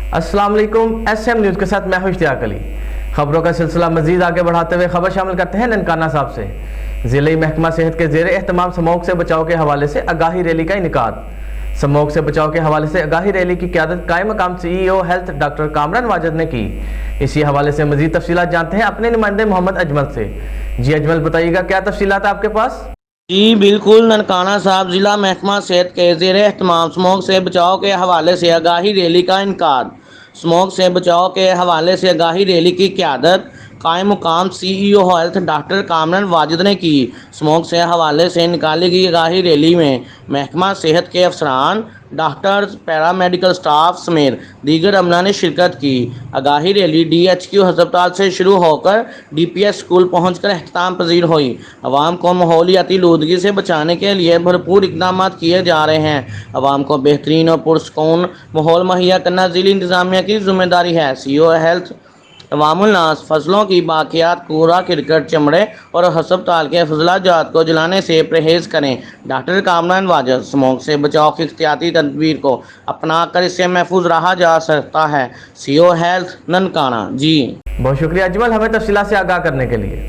अस्सलाम वालेकुम। SM news के साथ मैं हूं इश्तियाक अली। खबरों का सिलसिला मजीद आगे बढ़ाते हुए खबर शामिल करते हैं ननकाना साहब से। ज़िले महकमा सेहत के ज़ेरे एहतमाम स्मोक से बचाव के हवाले से आगाही रैली का इनेकाद। स्मोक से बचाव के हवाले से आगाही रैली की क़यादत कायम मकाम CEO health doctor Kamran Wajid ने की। इसी हवाले से मजीद तफसीलात जानते हैं अपने नुमाइंदे मोहम्मद अजमल से। जी अजमल, बताइएगा क्या तफसीलात आपके पास? जी बिल्कुल, ननकाना साहब जिला महकमा सेहत के ज़ेरे एहतमाम स्मोक से बचाव के हवाले से आगाही रैली का इनेकाद। स्मोक से बचाव के हवाले से आगाही रैली की क़यादत कायम मुकाम CEO health doctor Kamran Wajid ने की। स्मोक से हवाले से निकाली गई आगाही रैली में महकमा सेहत के अफसरान, डॉक्टर्स, पैरामेडिकल स्टाफ समेत दीगर अमला ने शिरकत की। आगाही रैली DHQ हस्पताल से शुरू होकर DPS स्कूल पहुंचकर अख्ताम पजीर हुई। आवाम को माहौलियाती आलूदगी से बचाने के लिए भरपूर इक़दाम किए जा रहे हैं। आवाम को बेहतरीन और पुरसकून माहौल मुहैया करना ज़िली इंतज़ामिया की जिम्मेदारी है। CEO हेल्थ अवामुल नास फसलों की बाकियात, कूड़ा करकट, चमड़े और हस्पताल के फजला जात को जलाने से परहेज़ करें। डॉक्टर कामरान वाजिद। स्मोक से बचाव की एहतियाती तदबीर को अपना कर इससे महफूज रहा जा सकता है। CEO health Nankana. जी बहुत शुक्रिया अजमल, हमें तफसीलात से आगाह करने के लिए।